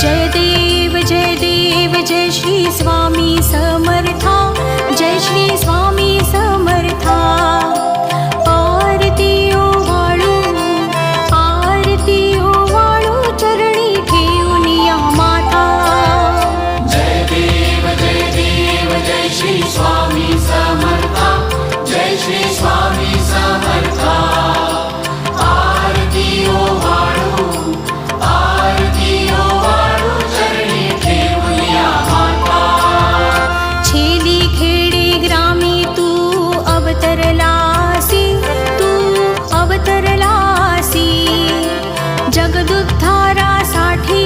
जय देव जय श्री स्वामी समर्था, जय श्री स्वामी समर्था। आरती ओवाळू चरणी ठेवूनिया माता। जय देव जय श्री स्वामी समर्था, जय श्री स्वामी समर्था। आरती ओवाळू चरणी ठेवूनिया माता। छेली खेडे ग्रामी तू अवतरलासी, जगदुद्धारासाठी